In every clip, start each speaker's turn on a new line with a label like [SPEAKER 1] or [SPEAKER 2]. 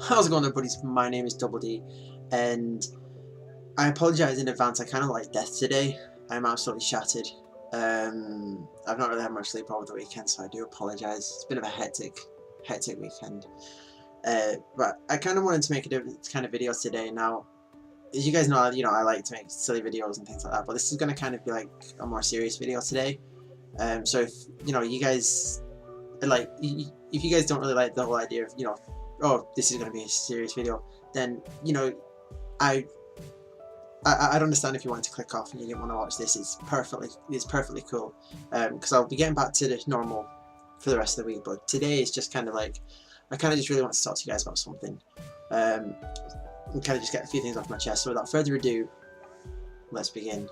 [SPEAKER 1] How's it going there, buddies? My name is Double D, and I apologise in advance. I kind of like death today. I'm absolutely shattered. I've not really had much sleep over the weekend, so I do apologise. It's been a bit of a hectic weekend. But I kind of wanted to make a different kind of videos today. Now, as you guys know, I like to make silly videos and things like that. But this is going to kind of be like a more serious video today. So if you guys like, if you guys don't really like the whole idea of oh, this is going to be a serious video, then I I'd understand if you wanted to click off and you didn't want to watch this. It's perfectly cool, because I'll be getting back to the normal for the rest of the week. But today is just kind of like, I kind of just really want to talk to you guys about something, and kind of just get a few things off my chest. So without further ado, let's begin.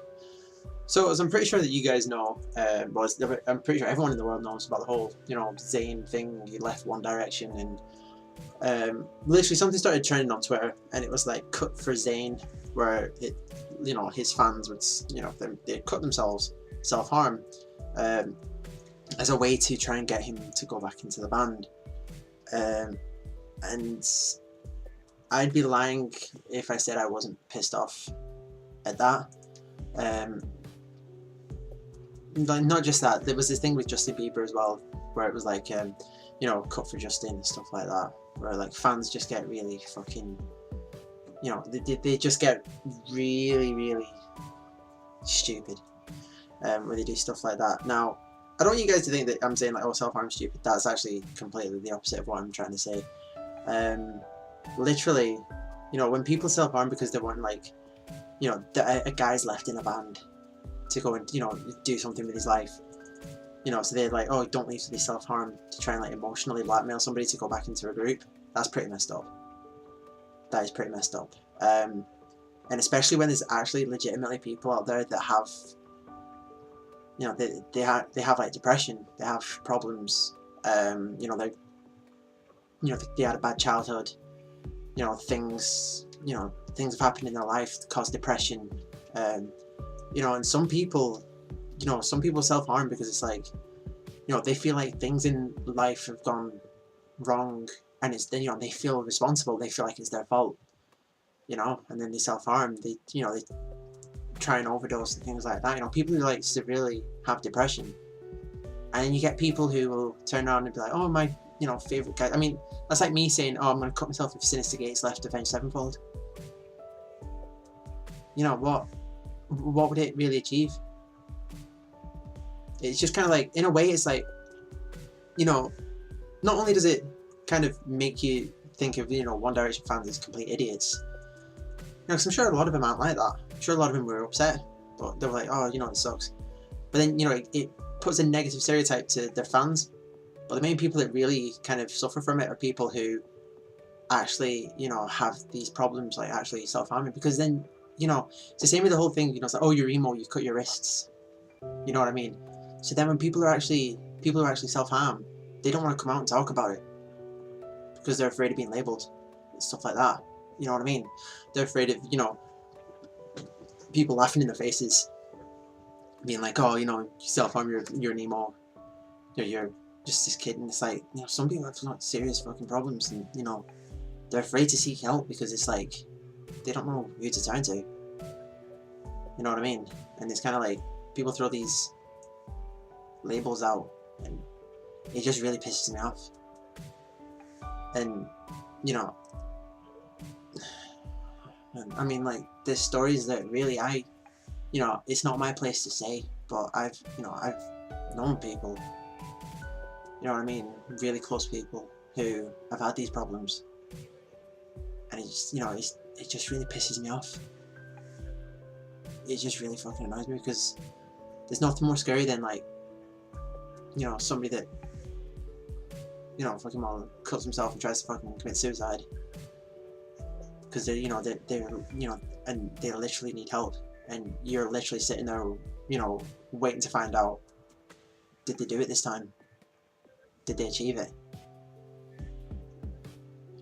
[SPEAKER 1] So, as I'm pretty sure that you guys know, I'm pretty sure everyone in the world knows about the whole, Zayn thing. He left One Direction, and literally something started trending on Twitter, and it was like "cut for Zayn," where his fans would, they'd cut themselves, self-harm, as a way to try and get him to go back into the band. And I'd be lying if I said I wasn't pissed off at that. Not just that, there was this thing with Justin Bieber as well, where it was like, cut for Justin and stuff like that, where like fans just get really fucking, they just get really stupid, when they do stuff like that. Now, I don't want you guys to think that I'm saying like, oh, self-harm's stupid. That's actually completely the opposite of what I'm trying to say. Literally, when people self-harm because they want, like, a guy's left in a band to go and do something with his life, so they're like, oh, don't leave, to be self-harm, to try and like emotionally blackmail somebody to go back into a group. That's pretty messed up. That is pretty messed up. And especially when there's actually legitimately people out there that have, they have like depression, they have problems, they had a bad childhood, things have happened in their life that cause depression, and some people self-harm because it's like, they feel like things in life have gone wrong, and it's, they feel responsible, they feel like it's their fault, and then they self-harm, they try and overdose and things like that. People who like severely have depression, and then you get people who will turn around and be like, oh, my favourite guy. I mean, that's like me saying, oh, I'm going to cut myself if Sinister Gates left Avenged Sevenfold. What would it really achieve? It's just kind of like, in a way, it's like, not only does it kind of make you think of, One Direction fans as complete idiots, because I'm sure a lot of them aren't like that. I'm sure a lot of them were upset, but they were like, oh, it sucks. But then, it puts a negative stereotype to their fans. But the main people that really kind of suffer from it are people who actually, have these problems, like actually self-harming. Because then, it's the same with the whole thing, it's like, oh, you're emo, you cut your wrists. You know what I mean? So then when people who are actually self-harm, they don't want to come out and talk about it, because they're afraid of being labelled and stuff like that. You know what I mean? They're afraid of, people laughing in their faces, being like, oh, you self-harm, you're an emo, you're just this kid. And it's like, some people have not serious fucking problems, and they're afraid to seek help because it's like, they don't know who to turn to. You know what I mean? And it's kind of like, people throw these labels out, and it just really pisses me off. And I mean, like, there's stories that really it's not my place to say, but I've known people, you know what I mean, really close people who have had these problems, and it just, it just really pisses me off. It just really fucking annoys me, because there's nothing more scary than, like, somebody that, fucking well, cuts himself and tries to fucking commit suicide, because they're, and they literally need help, and you're literally sitting there, waiting to find out, did they do it this time? Did they achieve it?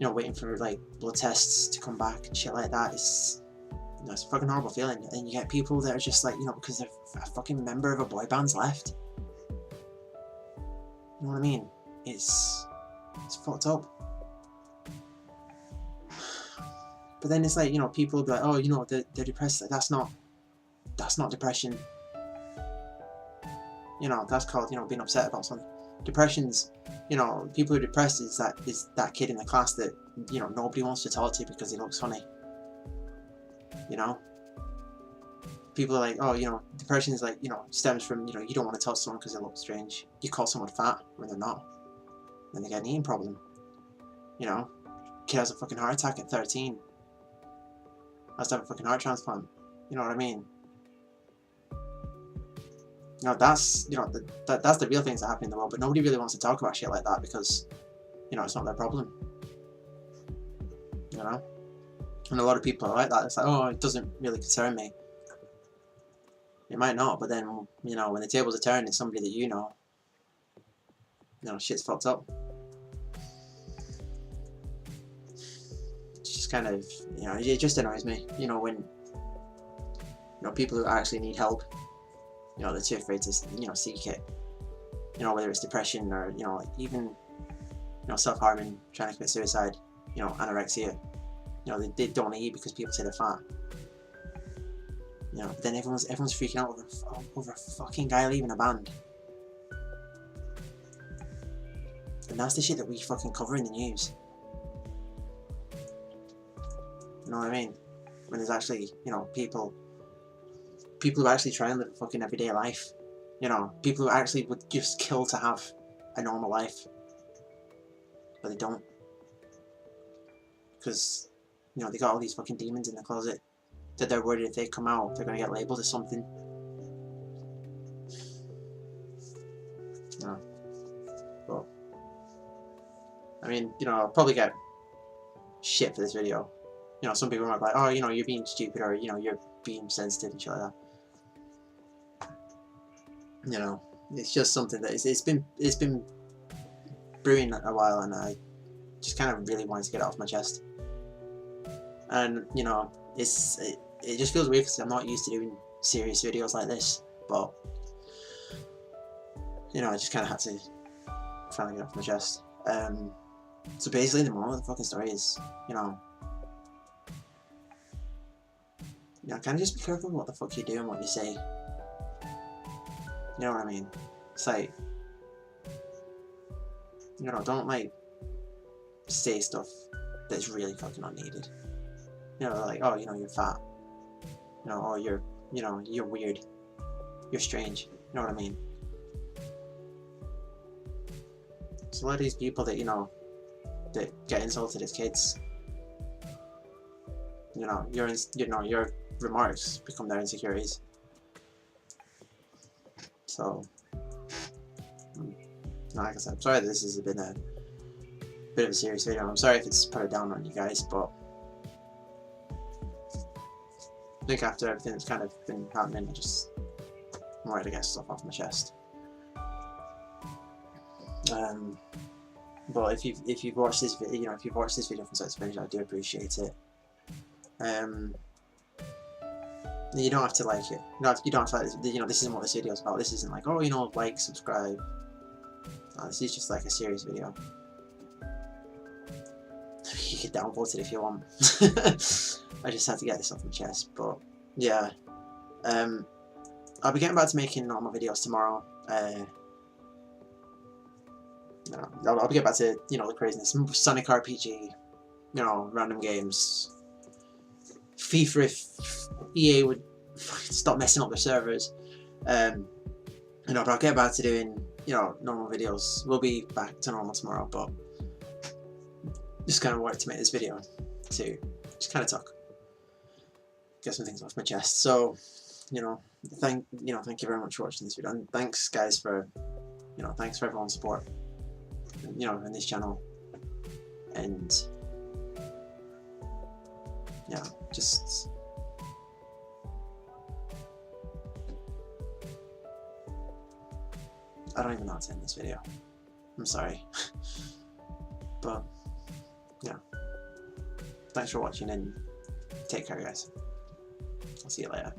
[SPEAKER 1] Waiting for like blood tests to come back and shit like that. It's a fucking horrible feeling. And you get people that are just like, because they're a fucking member of a boy band's left. You know what I mean? It's fucked up. But then it's like, you know, people will be like, oh, you know, they're depressed. Like, that's not depression. You know, that's called, you know, being upset about something. Depression's, you know, people who are depressed is that kid in the class that, you know, nobody wants to talk to because he looks funny. You know? People are like, oh, you know, depression is like, you know, stems from, you know, you don't want to talk to someone because they look strange. You call someone fat when they're not. Then they get an eating problem. You know? Kid has a fucking heart attack at 13. Has to have a fucking heart transplant. You know what I mean? You know, that's, you know, that's the real things that happen in the world, but nobody really wants to talk about shit like that because, you know, it's not their problem. You know? And a lot of people are like that. It's like, oh, it doesn't really concern me. It might not, but then, you know, when the tables are turned, it's somebody that you know, shit's fucked up. It's just kind of, you know, it just annoys me, you know, when, you know, people who actually need help, you know, they're too afraid to, you know, seek it. You know, whether it's depression or, you know, like even, you know, self-harming, trying to commit suicide, you know, anorexia. You know, they don't want to eat because people say they're fat. You know, but then everyone's freaking out over a fucking guy leaving a band. And that's the shit that we fucking cover in the news. You know what I mean? When there's actually, you know, people who actually try and live a fucking everyday life. You know, people who actually would just kill to have a normal life. But they don't. Because, you know, they got all these fucking demons in the closet that they're worried if they come out, they're going to get labelled as something. You know. But, I mean, you know, I'll probably get shit for this video. You know, some people might be like, oh, you know, you're being stupid, or, you know, you're being sensitive and shit like that. You know, it's just something that it's been brewing a while, and I just kind of really wanted to get it off my chest. And, you know, it just feels weird because I'm not used to doing serious videos like this, but, you know, I just kind of had to finally get it off my chest. So basically the moral of the fucking story is, you know, kind of just be careful what the fuck you do and what you say. You know what I mean? It's like, you know, don't like say stuff that's really fucking unneeded. You know, like, oh, you know, you're fat. You know, or you're weird. You're strange. You know what I mean? So a lot of these people that, you know, that get insulted as kids, you know, your remarks become their insecurities. So, like I said, I'm sorry that this has been a bit of a serious video. I'm sorry if it's put it down on you guys, but I think after everything that's kind of been happening, I just wanted to get stuff off my chest. But if you've watched this video, you know, if you've watched this video from start to finish, I do appreciate it. You don't have to like it. You don't have to like this. You know, this isn't what this video is about. This isn't like, oh, you know, like, subscribe. No, this is just like a serious video. You can downvote it if you want. I just had to get this off my chest. But yeah, I'll be getting back to making normal videos tomorrow. I'll get back to, you know, the craziness. Sonic RPG, you know, random games. FIFA, if EA would stop messing up their servers. You know, but I'll get back to doing, you know, normal videos. We'll be back to normal tomorrow, but just kind of wanted to make this video to just kind of talk, get some things off my chest. So, you know, thank you very much for watching this video, and thanks guys for, you know, thanks for everyone's support, you know, in this channel, and yeah, just I don't even know how to end this video. I'm sorry. But yeah, thanks for watching, and take care guys. I'll see you later.